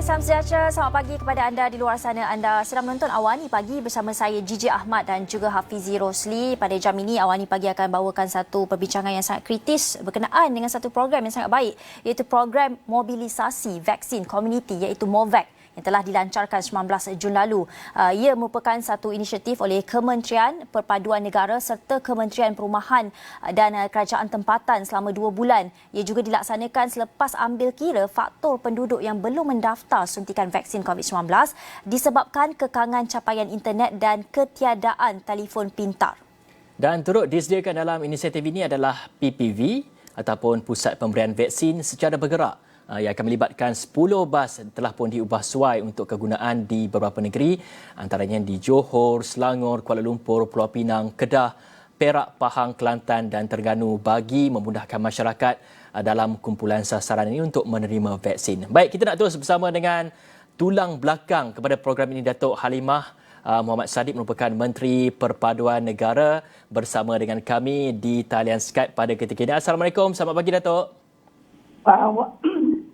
salam sejahtera. Selamat pagi kepada anda di luar sana. Anda sedang menonton Awani Pagi bersama saya Gigi Ahmad dan juga Hafizi Rosli. Pada jam ini Awani Pagi akan bawakan satu perbincangan yang sangat kritis berkenaan dengan satu program yang sangat baik, iaitu program mobilisasi vaksin komuniti, iaitu MOVAC, yang telah dilancarkan 19 Jun lalu. Ia merupakan satu inisiatif oleh Kementerian Perpaduan Negara serta Kementerian Perumahan dan Kerajaan Tempatan selama 2 bulan. Ia juga dilaksanakan selepas ambil kira faktor penduduk yang belum mendaftar suntikan vaksin COVID-19 disebabkan kekangan capaian internet dan ketiadaan telefon pintar. Dan turut disediakan dalam inisiatif ini adalah PPV ataupun Pusat Pemberian Vaksin secara bergerak, yang akan melibatkan 10 bas telah pun diubah suai untuk kegunaan di beberapa negeri, antaranya di Johor, Selangor, Kuala Lumpur, Pulau Pinang, Kedah, Perak, Pahang, Kelantan dan Terengganu bagi memudahkan masyarakat dalam kumpulan sasaran ini untuk menerima vaksin. Baik, kita nak terus bersama dengan tulang belakang kepada program ini, Datuk Halimah Muhammad Sadiq, merupakan Menteri Perpaduan Negara, bersama dengan kami di talian Skype pada ketika ini. Assalamualaikum, selamat pagi Datuk.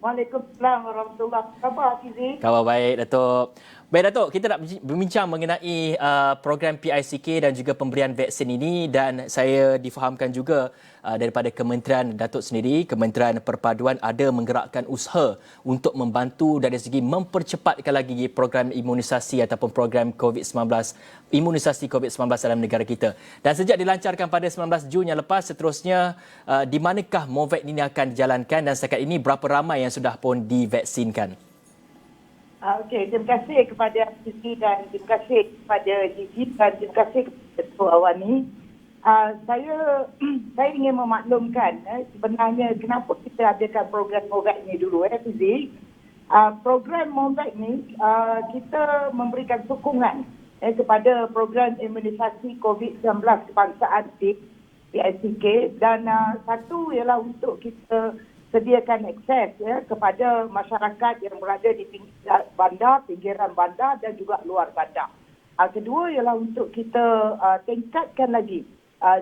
Waalaikumsalam warahmatullahi wabarakatuh. Khabar baik, Datuk. Baik, Datuk, kita nak berbincang mengenai program PICK dan juga pemberian vaksin ini, dan saya difahamkan juga daripada Kementerian Datuk sendiri, Kementerian Perpaduan ada menggerakkan usaha untuk membantu dari segi mempercepatkan lagi program imunisasi ataupun program COVID-19, imunisasi COVID-19 dalam negara kita. Dan sejak dilancarkan pada 19 Jun yang lepas, seterusnya di manakah MOVAC ini akan dijalankan dan setakat ini berapa ramai yang sudah pun divaksinkan? Okey, terima kasih kepada Siti dan terima kasih kepada Gigi dan terima kasih kepada Datuk Awani. Saya ingin memaklumkan sebenarnya kenapa kita adakan program MOVAC ni dulu, Fizi. Program MOVAC ni kita memberikan sokongan kepada program imunisasi COVID-19 kebangsaan PICK, dan satu ialah untuk kita sediakan akses kepada masyarakat yang berada di bandar, pinggiran bandar dan juga luar bandar. Kedua ialah untuk kita tingkatkan lagi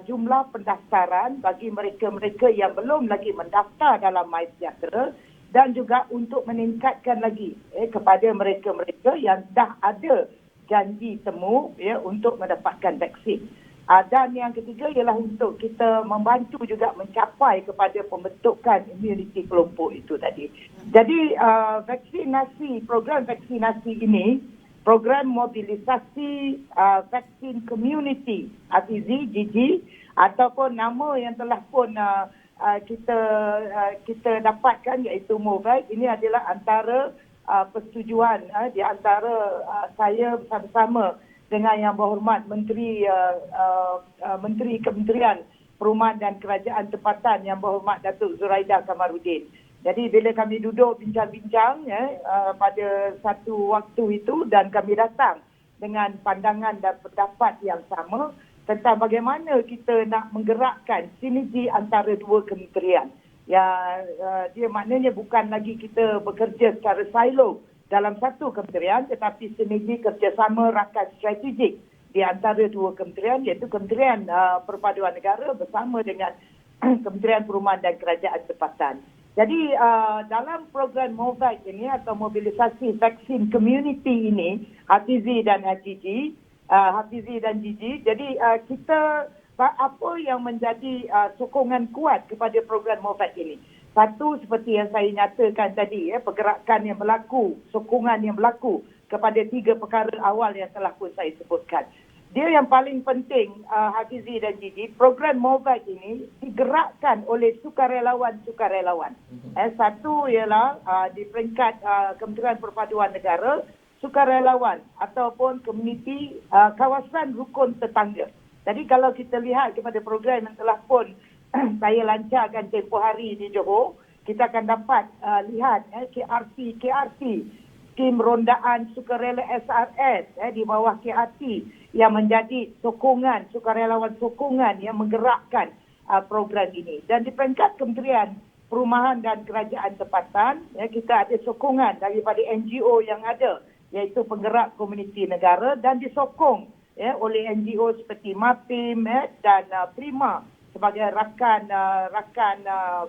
jumlah pendaftaran bagi mereka-mereka yang belum lagi mendaftar dalam MySejahtera, dan juga untuk meningkatkan lagi kepada mereka-mereka yang dah ada janji temu untuk mendapatkan vaksin. Dan yang ketiga ialah untuk kita membantu juga mencapai kepada pembentukan imuniti kelompok itu tadi. Jadi vaksinasi, program vaksinasi ini, program mobilisasi vaksin community, Hafizi, Gigi, ataupun nama yang telah pun kita dapatkan iaitu MOVAC, ini adalah antara persetujuan di antara saya bersama-sama dengan Yang Berhormat Menteri Kementerian Perumahan dan Kerajaan Tempatan, Yang Berhormat Datuk Zuraidah Kamaruddin. Jadi bila kami duduk bincang-bincang pada satu waktu itu, dan kami datang dengan pandangan dan pendapat yang sama tentang bagaimana kita nak menggerakkan sinergi antara dua kementerian. Dia maknanya bukan lagi kita bekerja secara silo dalam satu kementerian, tetapi sinergi kerjasama rakan strategik di antara dua kementerian, iaitu Kementerian Perpaduan Negara bersama dengan Kementerian Perumahan dan Kerajaan Tempatan. Jadi dalam program MOVAC ini atau mobilisasi vaksin community ini, Hafizi dan Gigi, jadi kita apa yang menjadi sokongan kuat kepada program MOVAC ini? Satu, seperti yang saya nyatakan tadi, pergerakan yang berlaku, sokongan yang berlaku kepada 3 perkara awal yang telah pun saya sebutkan. Dia yang paling penting, Hafizi dan Gigi, program MOVAC ini digerakkan oleh sukarelawan-sukarelawan. Satu ialah di peringkat Kementerian Perpaduan Negara, sukarelawan ataupun komuniti kawasan rukun tetangga. Jadi kalau kita lihat kepada program yang telah pun saya lancarkan tempoh hari di Johor, kita akan dapat lihat KRT, Skim Rondaan Sukarela SRS di bawah KRT yang menjadi sokongan, sukarelawan sokongan yang menggerakkan program ini. Dan di peringkat Kementerian Perumahan dan Kerajaan Tempatan, kita ada sokongan daripada NGO yang ada, iaitu penggerak komuniti negara, dan disokong oleh NGO seperti MAPIM dan Prima sebagai rakan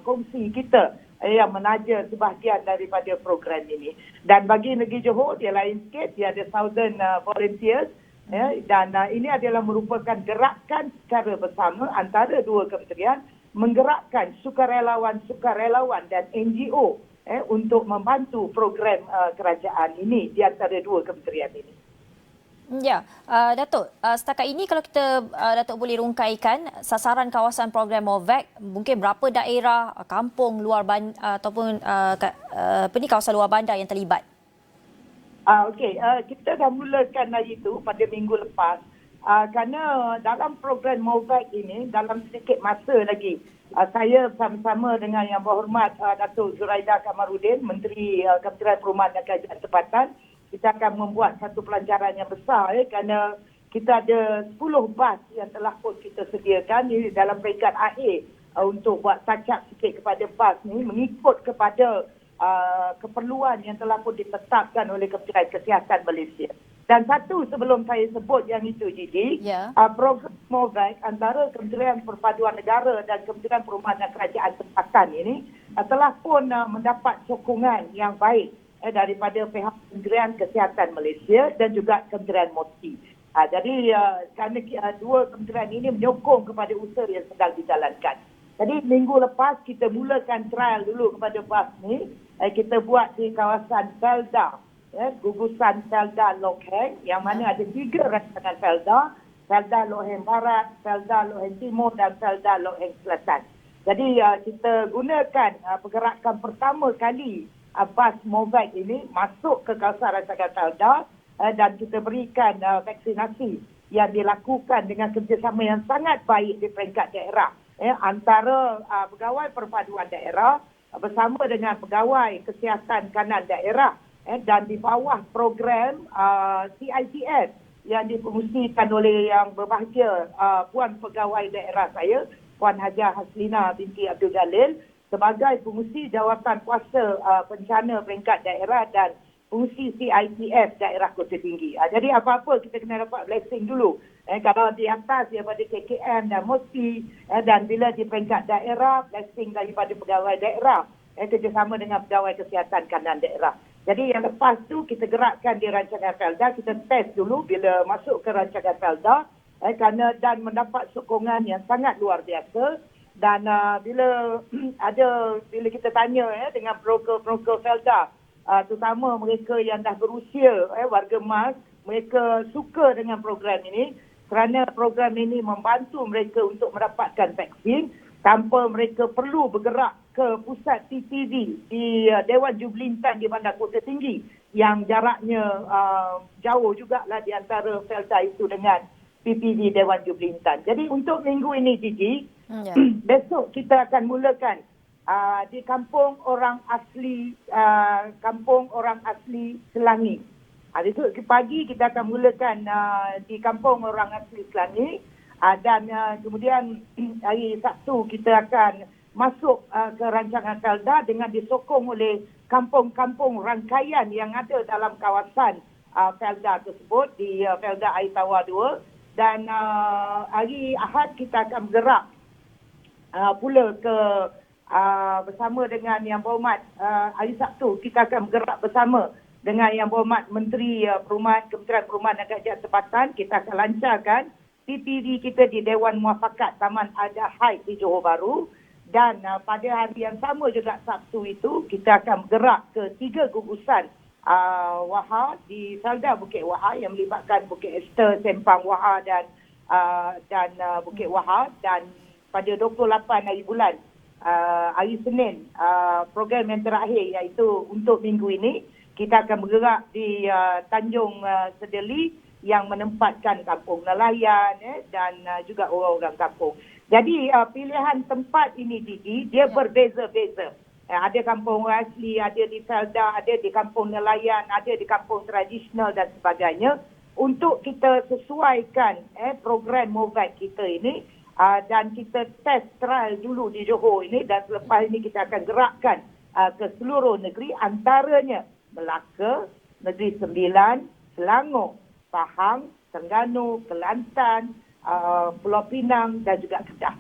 kongsi kita yang menaja sebahagian daripada program ini. Dan bagi negeri Johor, dia lain sikit, dia ada 1,000 volunteers. Dan ini adalah merupakan gerakan secara bersama antara dua kementerian menggerakkan sukarelawan dan NGO untuk membantu program kerajaan ini di antara dua kementerian ini. Ya, Datuk, setakat ini kalau kita Datuk boleh rungkaikan sasaran kawasan program MOVAC, mungkin berapa daerah, kampung luar ataupun kawasan luar bandar yang terlibat? Okey, kita dah mulakan hari itu pada minggu lepas. Kerana dalam program MOVAC ini, dalam sedikit masa lagi, saya bersama-sama dengan Yang Berhormat Datuk Zuraida Kamarudin, Menteri Kementerian Perumahan dan Kerajaan Tempatan, kita akan membuat satu pelancaran yang besar kerana kita ada 10 bas yang telah pun kita sediakan ini dalam peringkat akhir untuk buat touch-up sikit kepada bas ni mengikut kepada keperluan yang telah pun ditetapkan oleh Kementerian Kesihatan Malaysia. Dan satu sebelum saya sebut yang itu, Gigi, program MOVAC antara Kementerian Perpaduan Negara dan Kementerian Perumahan dan Kerajaan Tempatan ini telah pun mendapat sokongan yang baik daripada pihak Kementerian Kesihatan Malaysia dan juga Kementerian MOTI. Jadi kerana dua kementerian ini menyokong kepada usaha yang sedang dijalankan. Jadi minggu lepas kita mulakan trial dulu kepada bas ni. Kita buat di kawasan Felda, gugusan Felda Loh Heng, yang mana ada 3 rancangan Felda. Felda Loh Heng Barat, Felda Loh Heng Timur dan Felda Loh Heng Selatan. Jadi kita gunakan pergerakan pertama kali bas MOVAC ini masuk ke kawasan rancangan Felda dan kita berikan vaksinasi yang dilakukan dengan kerjasama yang sangat baik di peringkat daerah antara pegawai perpaduan daerah bersama dengan pegawai kesihatan kanan daerah dan di bawah program CITS yang dipengusikan oleh Yang Berbahagia Puan Pegawai Daerah saya, Puan Hajah Haslina binti Abdul Jalil, sebagai pengusi jawatan kuasa bencana peringkat daerah dan pengusi CITF daerah Kota Tinggi. Jadi apa-apa kita kena dapat blessing dulu. Kalau di atas daripada KKM dan MOTI dan bila di peringkat daerah, blessing daripada pegawai daerah kerjasama dengan pegawai kesihatan kanan daerah. Jadi yang lepas tu kita gerakkan di rancangan Felda, kita test dulu bila masuk ke rancangan Felda dan mendapat sokongan yang sangat luar biasa. Dan bila kita tanya dengan broker-broker Felda, terutama mereka yang dah berusia, warga emas, mereka suka dengan program ini kerana program ini membantu mereka untuk mendapatkan vaksin tanpa mereka perlu bergerak ke pusat PPV di Dewan Jublintan di Bandar Kota Tinggi yang jaraknya jauh jugalah di antara Felda itu dengan PPV Dewan Jublintan. Jadi untuk minggu ini, Gigi, besok kita akan mulakan di kampung orang asli Selangi. Esok pagi kita akan mulakan di kampung orang asli Selangi dan kemudian hari Sabtu kita akan masuk ke rancangan Felda dengan disokong oleh kampung-kampung rangkaian yang ada dalam kawasan Felda tersebut di Felda Air Tawar 2 dan hari Ahad kita akan bergerak pula ke bersama dengan Yang Berhormat hari Sabtu kita akan bergerak bersama dengan Yang Berhormat Menteri Kementerian Perumahan dan Kerajaan Tempatan. Kita akan lancarkan PPV kita di Dewan Muafakat Taman Adah Haid di Johor Bahru. Dan pada hari yang sama juga Sabtu itu, kita akan bergerak ke 3 gugusan Wahar di Felda Bukit Wahar yang melibatkan Bukit Esther, Sempang Wahar dan Bukit Wahar. Dan pada 28 hari bulan, hari Senin, program yang terakhir iaitu untuk minggu ini, kita akan bergerak di Tanjung Sedeli yang menempatkan kampung nelayan dan juga orang-orang kampung. Jadi pilihan tempat ini, Didi, dia berbeza-beza. Ada kampung asli, ada di Felda, ada di kampung nelayan, ada di kampung tradisional dan sebagainya. Untuk kita sesuaikan program MOVAC kita ini dan kita test trial dulu di Johor ini dan selepas ini kita akan gerakkan ke seluruh negeri antaranya Melaka, Negeri Sembilan, Selangor, Pahang, Terengganu, Kelantan, Pulau Pinang dan juga Kedah.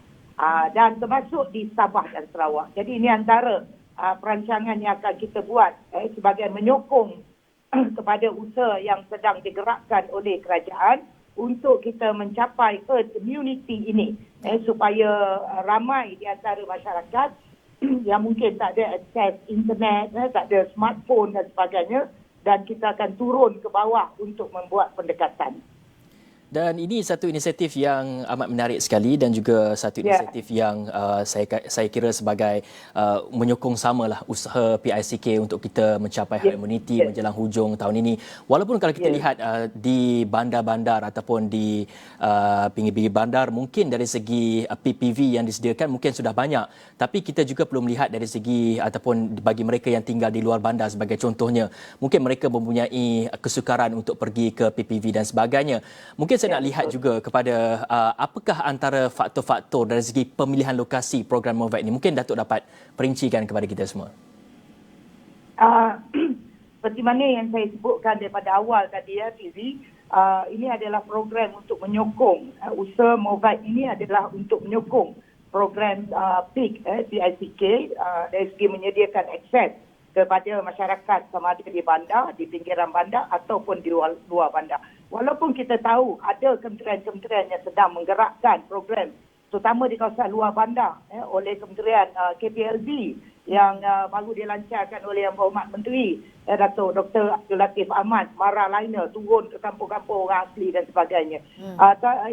Dan termasuk di Sabah dan Sarawak. Jadi ini antara perancangan yang akan kita buat sebagai menyokong kepada usaha yang sedang digerakkan oleh kerajaan untuk kita mencapai herd immunity ini supaya ramai di antara masyarakat yang mungkin tak ada akses internet, tak ada smartphone dan sebagainya, dan kita akan turun ke bawah untuk membuat pendekatan. Dan ini satu inisiatif yang amat menarik sekali dan juga satu inisiatif yang saya kira sebagai menyokong samalah usaha PICK untuk kita mencapai herd immunity menjelang hujung tahun ini. Walaupun kalau kita lihat di bandar-bandar ataupun di pinggir-pinggir bandar, mungkin dari segi PPV yang disediakan mungkin sudah banyak, tapi kita juga perlu melihat dari segi ataupun bagi mereka yang tinggal di luar bandar sebagai contohnya, mungkin mereka mempunyai kesukaran untuk pergi ke PPV dan sebagainya. Mungkin saya nak lihat juga kepada apakah antara faktor-faktor dari segi pemilihan lokasi program MOVAC ini. Mungkin Datuk dapat perincikan kepada kita semua. Seperti mana yang saya sebutkan daripada awal tadi Fizi, ini adalah program untuk menyokong usaha MOVAC ini adalah untuk menyokong program PICK dari segi menyediakan akses kepada masyarakat sama ada di bandar, di pinggiran bandar ataupun di luar bandar. Walaupun kita tahu ada kementerian-kementerian yang sedang menggerakkan program terutama di kawasan luar bandar oleh Kementerian KPLB yang baru dilancarkan oleh Yang Berhormat Menteri Datuk Dr. Abdul Latif Ahmad, Mara Liner turun ke kampung-kampung orang asli dan sebagainya.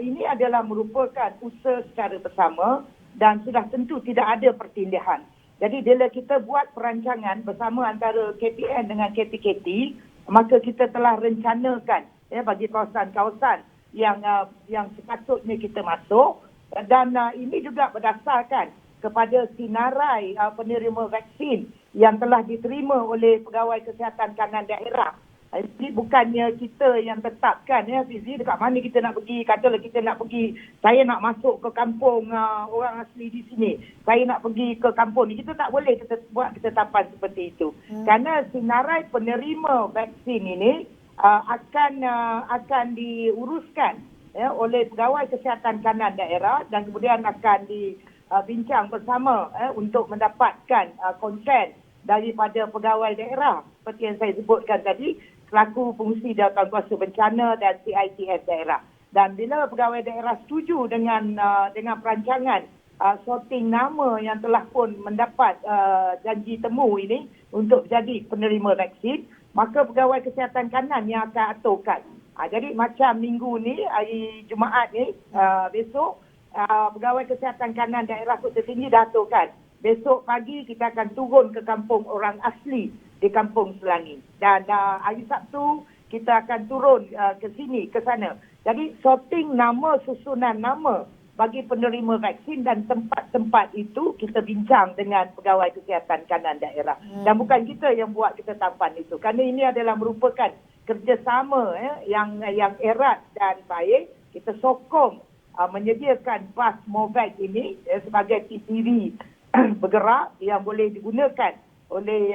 Ini adalah merupakan usaha secara bersama dan sudah tentu tidak ada pertindihan. Jadi bila kita buat perancangan bersama antara KPN dengan KPKT, maka kita telah rencanakan bagi kawasan-kawasan yang sepatutnya kita masuk, dan ini juga berdasarkan kepada sinarai penerima vaksin yang telah diterima oleh Pegawai Kesihatan Kanan Daerah. Jadi bukannya kita yang tetapkan Fizi, dekat mana kita nak pergi. Katalah kita nak pergi, saya nak masuk ke kampung orang asli di sini, saya nak pergi ke kampung ni, kita tak boleh kita buat ketetapan seperti itu. Kerana sinarai penerima vaksin ini akan diuruskan oleh Pegawai Kesihatan Kanan Daerah dan kemudian akan dibincang bersama untuk mendapatkan konsen daripada pegawai daerah seperti yang saya sebutkan tadi, selaku fungsi Jawatankuasa Bencana dan CITF daerah. Dan bila pegawai daerah setuju dengan perancangan sorting nama yang telah pun mendapat janji temu ini untuk jadi penerima vaksin, maka Pegawai Kesihatan Kanan yang akan aturkan. Jadi macam minggu ni, hari Jumaat ni, besok, Pegawai Kesihatan Kanan Daerah Kota Tinggi dah aturkan. Besok pagi kita akan turun ke kampung orang asli di Kampung Selangi. Dan hari Sabtu kita akan turun ke sini, ke sana. Jadi sorting nama, susunan nama bagi penerima vaksin dan tempat-tempat itu kita bincang dengan Pegawai Kesihatan Kanan Daerah. Dan bukan kita yang buat ketetapan itu. Kerana ini adalah merupakan kerjasama yang erat dan baik. Kita sokong menyediakan bas MOVAC ini sebagai PPV bergerak yang boleh digunakan oleh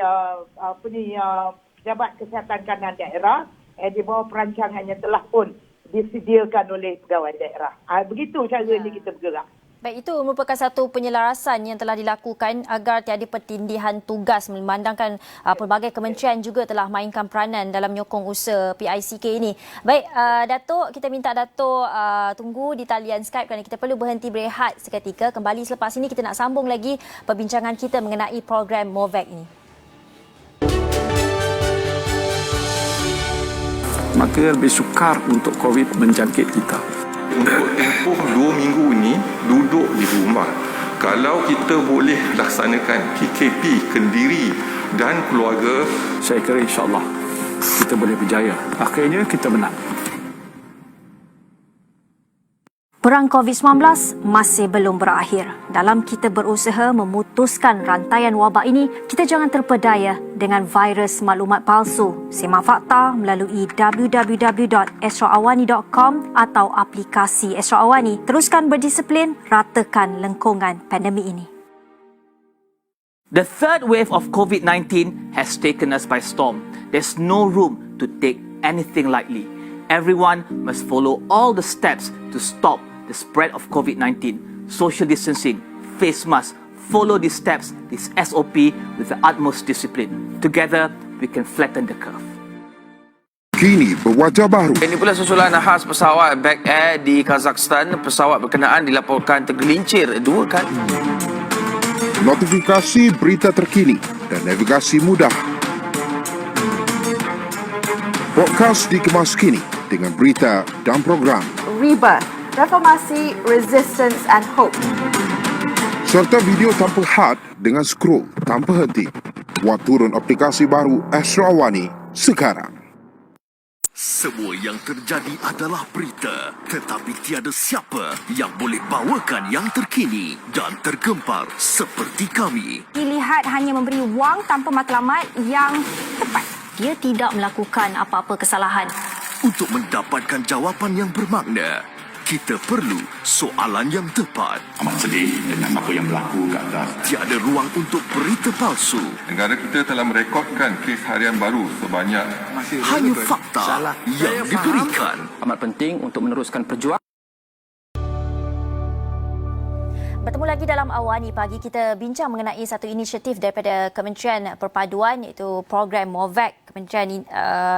Pejabat Kesihatan Kanan Daerah di bawah perancangan yang telah pun disediakan oleh pegawai daerah. Begitu caranya kita bergerak. Baik, itu merupakan satu penyelarasan yang telah dilakukan agar tiada pertindihan tugas, memandangkan pelbagai kementerian juga telah mainkan peranan dalam menyokong usaha PICK ini. Baik, Datuk, kita minta Datuk tunggu di talian Skype kerana kita perlu berhenti berehat seketika. Kembali selepas ini kita nak sambung lagi perbincangan kita mengenai program MOVAC ini. Maka lebih sukar untuk COVID menjangkit kita. Untuk tempoh 2 minggu ini duduk di rumah. Kalau kita boleh laksanakan PKP Kendiri dan keluarga, saya kira insya-Allah kita boleh berjaya. Akhirnya kita menang. Perang COVID-19 masih belum berakhir. Dalam kita berusaha memutuskan rantaian wabak ini, kita jangan terpedaya dengan virus maklumat palsu. Simak fakta melalui www.esraawani.com atau aplikasi Esra Awani. Teruskan berdisiplin, ratakan lengkungan pandemik ini. The third wave of COVID-19 has taken us by storm. There's no room to take anything lightly. Everyone must follow all the steps to stop the spread of COVID-19. Social distancing, face mask, follow these steps, this SOP, with the utmost discipline. Together, we can flatten the curve. Kini berwajah baru. Ini pula susulan khas pesawat Back Air di Kazakhstan. Pesawat berkenaan dilaporkan tergelincir 2 kali. Notifikasi berita terkini dan navigasi mudah. Podcast dikemas kini dengan berita dan program. Rebirth, Reformasi, Resistance and Hope. Serta video tanpa had dengan scroll tanpa henti. Buat turun aplikasi baru Astro Awani sekarang. Semua yang terjadi adalah berita, tetapi tiada siapa yang boleh bawakan yang terkini dan tergempar seperti kami. Dilihat hanya memberi wang tanpa matlamat yang tepat. Dia tidak melakukan apa-apa kesalahan. Untuk mendapatkan jawapan yang bermakna, kita perlu soalan yang tepat. Amat sedih dengan apa yang berlaku kat atas. Tiada ruang untuk berita palsu. Negara kita telah merekodkan kes harian baru sebanyak Hanya fakta yang diberikan. Amat penting untuk meneruskan perjuangan. Bertemu lagi dalam Awani Pagi, kita bincang mengenai satu inisiatif daripada Kementerian Perpaduan, iaitu program MOVAC.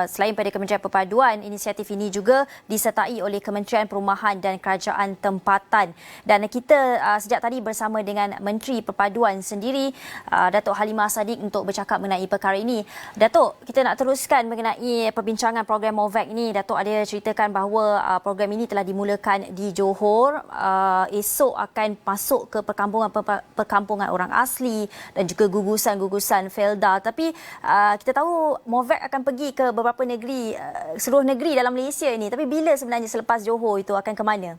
Selain pada Kementerian Perpaduan, inisiatif ini juga disertai oleh Kementerian Perumahan dan Kerajaan Tempatan. Dan kita sejak tadi bersama dengan Menteri Perpaduan sendiri, Datuk Halimah Sadiq, untuk bercakap mengenai perkara ini. Datuk, kita nak teruskan mengenai perbincangan program MOVAC ini. Datuk ada ceritakan bahawa program ini telah dimulakan di Johor. Esok akan masuk ke perkampungan orang asli dan juga gugusan-gugusan Felda. Tapi kita tahu MOVAC akan pergi ke beberapa negeri, seluruh negeri dalam Malaysia ini. Tapi bila sebenarnya selepas Johor itu akan ke mana?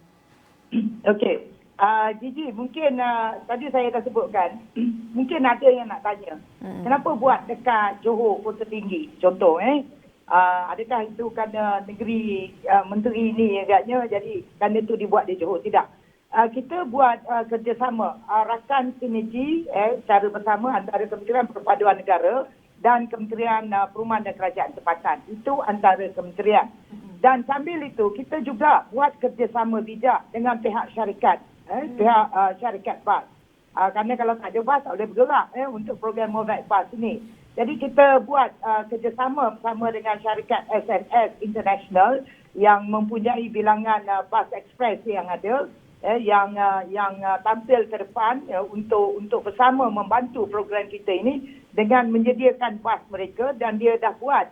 Okey. Gigi, mungkin tadi saya dah sebutkan, mungkin ada yang nak tanya. Kenapa buat dekat Johor Kota Tinggi? Contoh, adakah itu kerana negeri menteri ini agaknya, jadi kerana itu dibuat di Johor? Tidak. Kita buat kerjasama, rakan sinergi secara bersama antara Kementerian Perpaduan Negara dan Kementerian Perumahan dan Kerajaan Tempatan. Itu antara kementerian. Dan sambil itu, kita juga buat kerjasama bijak dengan pihak syarikat, pihak syarikat bas. Kerana kalau tak ada bas, tak boleh bergerak untuk program MOVAC bas ini. Jadi kita buat kerjasama bersama dengan syarikat SNS International yang mempunyai bilangan bas ekspres yang ada, yang tampil ke depan untuk bersama membantu program kita ini dengan menyediakan bas mereka, dan dia dah buat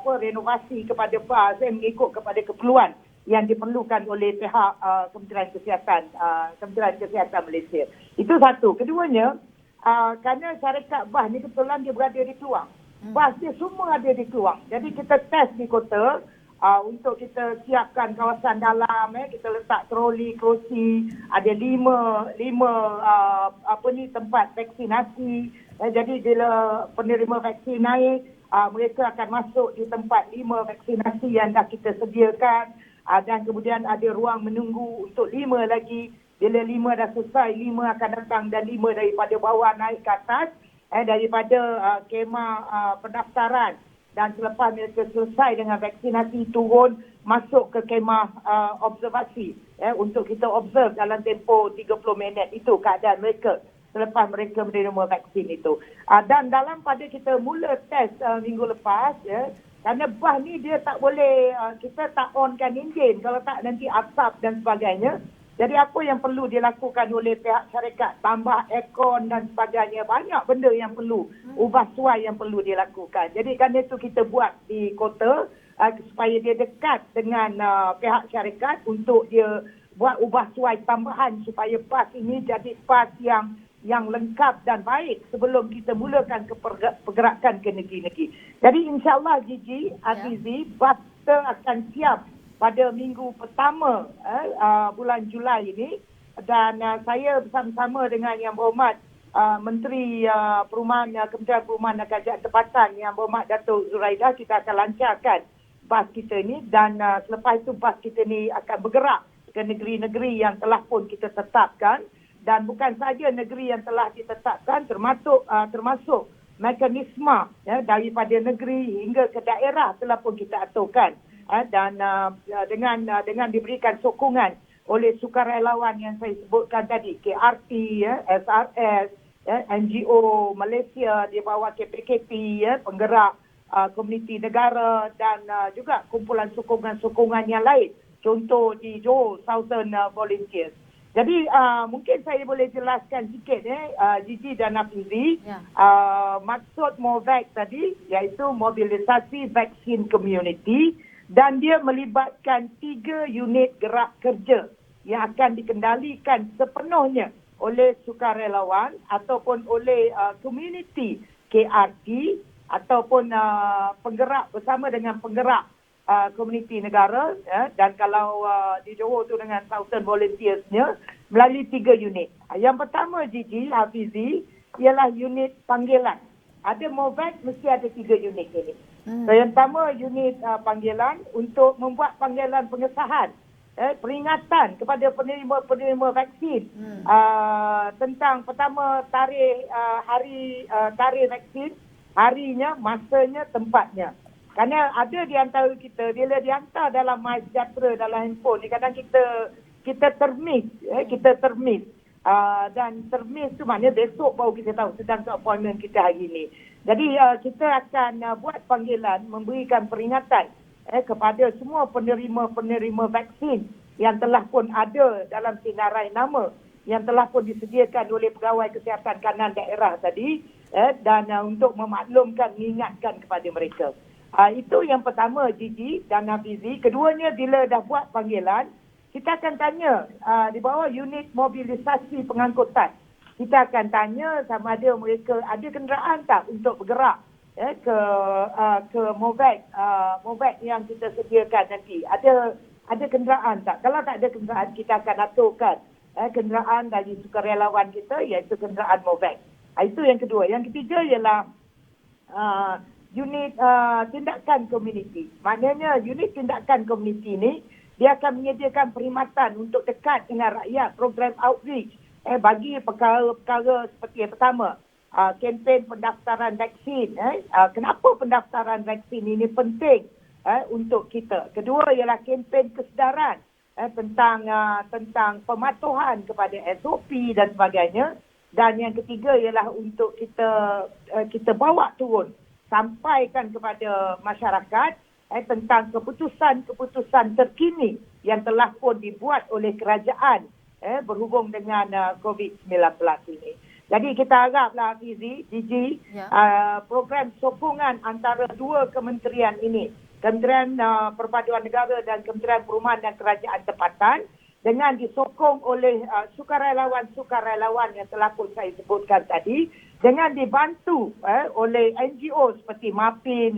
renovasi kepada bas mengikut kepada keperluan yang diperlukan oleh pihak Kementerian Kesihatan Malaysia. Itu satu. Keduanya, kerana syarikat bas ni kebetulan dia berada di Kluang. Bas dia semua ada di Kluang. Jadi kita test di kota. Untuk kita siapkan kawasan dalam, kita letak troli, kerusi, ada lima tempat vaksinasi. Jadi bila penerima vaksin naik, mereka akan masuk di tempat 5 vaksinasi yang dah kita sediakan, dan kemudian ada ruang menunggu untuk 5 lagi. Bila 5 dah selesai, 5 akan datang, dan 5 daripada bawah naik ke atas daripada kemah pendaftaran. Dan selepas mereka selesai dengan vaksinasi, turun masuk ke kemah observasi untuk kita observe dalam tempoh 30 minit. Itu keadaan mereka selepas mereka menerima vaksin itu. Dan dalam pada kita mula test minggu lepas, kerana bas ni dia tak boleh, kita tak onkan enjin kalau tak nanti asap dan sebagainya. Jadi apa yang perlu dilakukan oleh pihak syarikat? Tambah aircon dan sebagainya. Banyak benda yang perlu, ubah suai yang perlu dilakukan. Jadi kerana itu kita buat di kota supaya dia dekat dengan pihak syarikat untuk dia buat ubah suai tambahan supaya bas ini jadi bas yang lengkap dan baik sebelum kita mulakan ke pergerakan ke negeri-negeri. Jadi insyaAllah Gigi, Azizi, bas kita akan siap pada minggu pertama bulan Julai ini, dan saya bersama-sama dengan Yang Berhormat Menteri Kementerian Perumahan dan Kerajaan Tempatan, Yang Berhormat Datuk Zuraidah, kita akan lancarkan bas kita ni, dan selepas itu bas kita ni akan bergerak ke negeri-negeri yang telah pun kita tetapkan, dan bukan saja negeri yang telah ditetapkan, termasuk mekanisme daripada negeri hingga ke daerah telah pun kita aturkan. Dan dengan diberikan sokongan oleh sukarelawan yang saya sebutkan tadi, KRT, SRS, NGO Malaysia di bawah KPKP, penggerak komuniti negara dan juga kumpulan sokongan-sokongan yang lain. Contoh di Johor, Southern Volunteers. Jadi mungkin saya boleh jelaskan sikit Gigi dan Hafizi. Maksud MOVAC tadi iaitu mobilisasi vaksin community dan dia melibatkan 3 unit gerak kerja yang akan dikendalikan sepenuhnya oleh sukarelawan ataupun oleh community KRT ataupun penggerak bersama dengan penggerak komuniti negara dan kalau di Johor tu dengan Southern Volunteers-nya melalui 3 unit. Yang pertama Gigi, Hafizi ialah unit panggilan. Ada MOVAC mesti ada 3 unit ini. So, yang pertama unit panggilan untuk membuat panggilan pengesahan peringatan kepada penerima vaksin tentang pertama tarikh tarikh vaksin, harinya, masanya, tempatnya. Kerana ada di antara kita bila dihantar dalam MySejahtera dalam handphone ni kadang kita termiss dan termiss tu maknanya besok baru kita tahu sedang ke appointment kita hari ini. Jadi kita akan buat panggilan memberikan peringatan kepada semua penerima vaksin yang telah pun ada dalam senarai nama yang telah pun disediakan oleh pegawai kesihatan kanan daerah tadi dan untuk memaklumkan, mengingatkan kepada mereka. Itu yang pertama Gigi dan Hafizi. Keduanya bila dah buat panggilan, kita akan tanya di bawah unit mobilisasi pengangkutan. Kita akan tanya sama ada mereka ada kenderaan tak untuk bergerak ke MOVAC yang kita sediakan nanti. Ada kenderaan tak? Kalau tak ada kenderaan, kita akan aturkan kenderaan dari sukarelawan kita iaitu kenderaan MOVAC. Itu yang kedua. Yang ketiga ialah unit tindakan komuniti. Maknanya unit tindakan komuniti ni dia akan menyediakan perkhidmatan untuk dekat dengan rakyat, program outreach bagi perkara-perkara seperti yang pertama, kempen pendaftaran vaksin. Kenapa pendaftaran vaksin ini penting untuk kita? Kedua ialah kempen kesedaran tentang pematuhan kepada SOP dan sebagainya. Dan yang ketiga ialah untuk kita bawa turun, sampaikan kepada masyarakat tentang keputusan terkini yang telah pun dibuat oleh kerajaan berhubung dengan COVID-19 ini. Jadi kita haraplah Hafizi, Gigi, program sokongan antara 2 kementerian ini, Kementerian Perpaduan Negara dan Kementerian Perumahan dan Kerajaan Tempatan, dengan disokong oleh sukarelawan yang telah pun saya sebutkan tadi, dengan dibantu oleh NGO seperti MAPIN,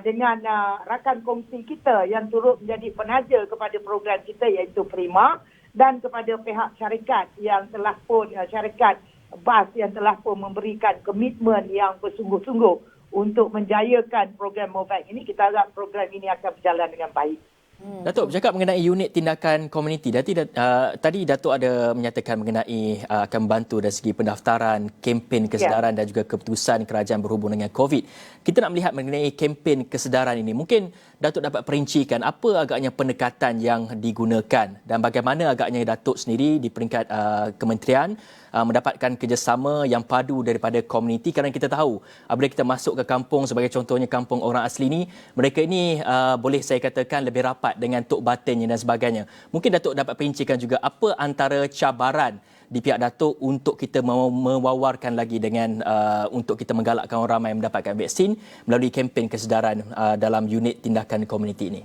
dengan rakan kongsi kita yang turut menjadi penaja kepada program kita iaitu Prima, dan kepada pihak syarikat yang telah pun syarikat BAS yang telah pun memberikan komitmen yang bersungguh-sungguh untuk menjayakan program MOVAC ini. Kita harap program ini akan berjalan dengan baik. Datuk, bercakap mengenai unit tindakan komuniti. Tadi Datuk ada menyatakan mengenai akan membantu dari segi pendaftaran, kempen kesedaran dan juga keputusan kerajaan berhubung dengan COVID. Kita nak melihat mengenai kempen kesedaran ini. Mungkin Datuk dapat perincikan apa agaknya pendekatan yang digunakan dan bagaimana agaknya Datuk sendiri di peringkat kementerian mendapatkan kerjasama yang padu daripada komuniti, kerana kita tahu apabila kita masuk ke kampung, sebagai contohnya kampung orang asli ni, mereka ini boleh saya katakan lebih rapat dengan tok batinnya dan sebagainya. Mungkin Datuk dapat perincikan juga apa antara cabaran di pihak Datuk untuk kita mewawarkan lagi dengan untuk kita menggalakkan orang ramai mendapatkan vaksin melalui kempen kesedaran dalam unit tindakan komuniti ini.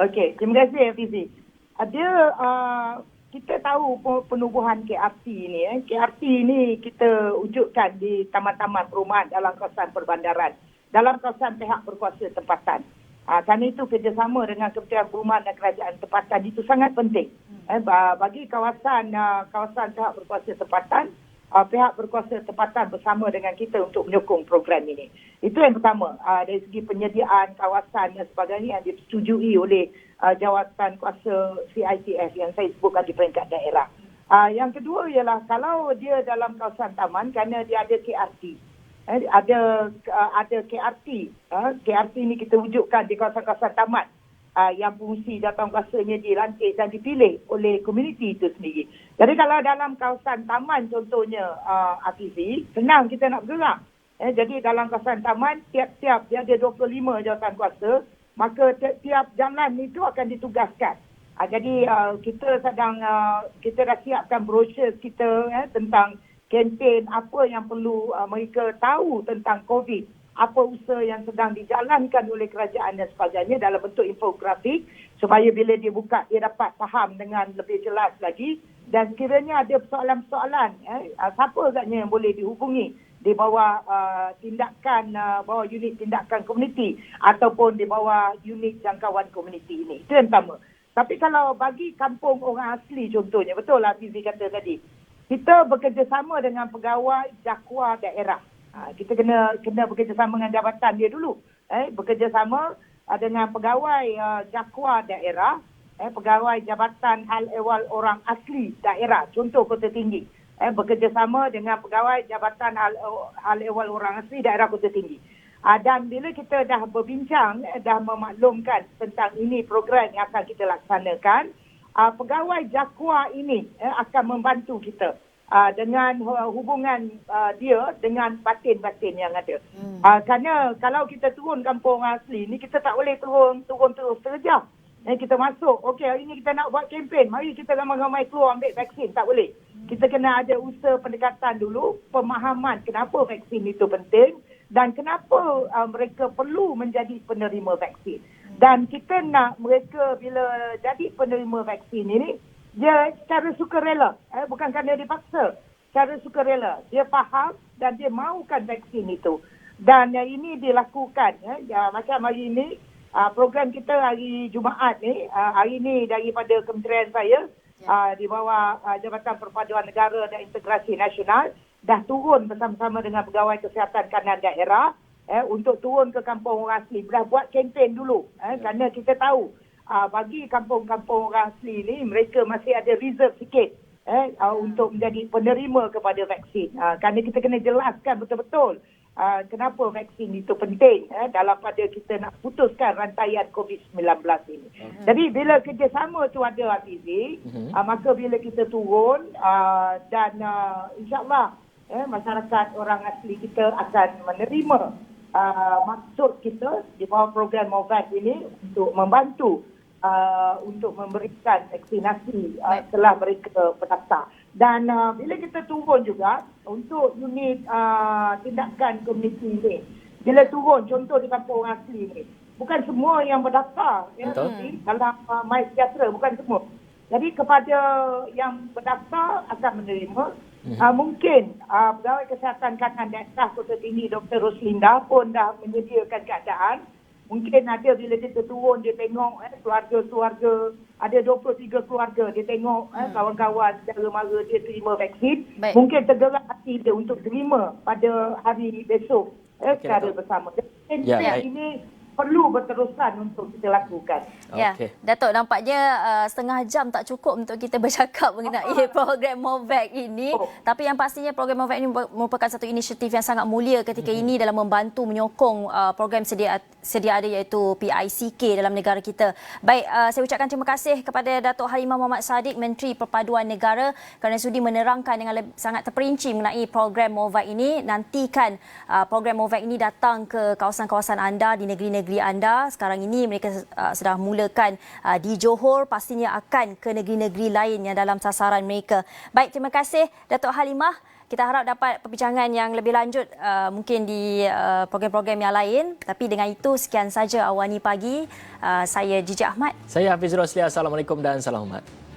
Okey, terima kasih Hafizi. Kita tahu penubuhan KRT ini. KRT ini kita wujudkan di taman-taman perumahan dalam kawasan perbandaran, dalam kawasan pihak berkuasa tempatan. Kerana itu kerjasama dengan Kementerian Perumahan dan Kerajaan Tempatan itu sangat penting. Bagi kawasan pihak berkuasa tempatan, pihak berkuasa tempatan bersama dengan kita untuk menyokong program ini. Itu yang pertama. Dari segi penyediaan kawasan dan sebagainya yang disetujui oleh jawatan kuasa CITF yang saya sebutkan di peringkat daerah. Yang kedua ialah kalau dia dalam kawasan taman, kerana dia ada KRT. Ada KRT. KRT ini kita wujudkan di kawasan-kawasan taman. yang fungsi jawatankuasanya dilantik dan dipilih oleh komuniti itu sendiri. Jadi kalau dalam kawasan taman contohnya Hafizi, senang kita nak bergerak. Jadi dalam kawasan taman tiap-tiap dia ada 25 jawatankuasa, maka tiap jalan itu akan ditugaskan. Jadi kita dah siapkan brosur kita tentang kempen apa yang perlu mereka tahu tentang COVID, apa usaha yang sedang dijalankan oleh kerajaan dan sebagainya dalam bentuk infografik supaya bila dia buka dia dapat faham dengan lebih jelas lagi. Dan sekiranya ada persoalan-persoalan, siapa agaknya yang boleh dihubungi di bawah tindakan bawah unit tindakan komuniti ataupun di bawah unit jangkauan komuniti ini. Itu yang pertama. Tapi kalau bagi kampung orang asli contohnya, betul lah Fizi kata tadi, kita bekerjasama dengan pegawai JAKWA daerah. Kita kena bekerjasama dengan jabatan dia dulu. Bekerjasama dengan pegawai JAKWA daerah, pegawai Jabatan Hal Ehwal Orang Asli Daerah, contoh Kota Tinggi. Bekerjasama dengan pegawai Jabatan Hal Ehwal Orang Asli Daerah Kota Tinggi. Dan bila kita dah berbincang, dah memaklumkan tentang ini program yang akan kita laksanakan, pegawai JAKWA ini akan membantu kita dengan hubungan dia dengan batin-batin yang ada. Kerana kalau kita turun kampung orang asli ni, kita tak boleh turun terus terjah. Kita masuk, okey hari ni kita nak buat kempen, mari kita ramai-ramai keluar ambil vaksin. Tak boleh. Kita kena ada usaha pendekatan dulu, pemahaman kenapa vaksin itu penting dan kenapa mereka perlu menjadi penerima vaksin. Dan kita nak mereka bila jadi penerima vaksin ini, dia secara sukarela, bukan kerana dipaksa, secara sukarela. Dia faham dan dia mahukan vaksin itu. Dan ini dilakukan, macam hari ini, program kita hari Jumaat ni, hari ini daripada kementerian saya, di bawah Jabatan Perpaduan Negara dan Integrasi Nasional, dah turun bersama-sama dengan Pegawai Kesihatan Kanan Daerah untuk turun ke kampung orang asli. Dah buat kempen dulu kerana kita tahu bagi kampung-kampung orang asli ni mereka masih ada reserve sikit untuk menjadi penerima kepada vaksin. Kerana kita kena jelaskan betul-betul kenapa vaksin itu penting dalam pada kita nak putuskan rantaian COVID-19 ini. Jadi bila kerjasama tu ada Hafizi, maka bila kita turun dan insyaAllah masyarakat orang asli kita akan menerima maksud kita di bawah program MOVAC ini untuk membantu untuk memberikan vaksinasi setelah mereka pendaftar. Dan bila kita turun juga untuk unit tindakan komuniti ini, bila turun contoh di kampung orang asli ini, bukan semua yang berdaftar dalam MySejahtera, bukan semua. Jadi kepada yang berdaftar akan menerima. Mungkin Pegawai Kesihatan Kanan Daerah Kota Tinggi Dr. Roslinda pun dah menyediakan keadaan. Mungkin ada bila kita turun, dia tengok keluarga-keluarga, ada 23 keluarga, dia tengok kawan-kawan saudara mara dia terima vaksin. Mungkin tergerak hati dia untuk terima pada hari besok secara bersama. Ini perlu berterusan untuk kita lakukan. Ya, Datuk, nampaknya setengah jam tak cukup untuk kita bercakap mengenai program MOVAC ini. Tapi yang pastinya program MOVAC ini merupakan satu inisiatif yang sangat mulia ketika ini dalam membantu menyokong program sedia ada iaitu PICK dalam negara kita. Baik, saya ucapkan terima kasih kepada Datuk Halimah Muhammad Sadiq, Menteri Perpaduan Negara kerana sudi menerangkan dengan sangat terperinci mengenai program MOVAC ini. Nantikan program MOVAC ini datang ke kawasan-kawasan anda di negeri-negeri anda. Sekarang ini mereka sedang mulakan di Johor, pastinya akan ke negeri-negeri lain yang dalam sasaran mereka. Baik, terima kasih Datuk Halimah. Kita harap dapat perbincangan yang lebih lanjut mungkin di program-program yang lain. Tapi dengan itu, sekian saja Awani Pagi. Saya Gigi Ahmad. Saya Hafiz Rosli. Assalamualaikum dan salam hormat.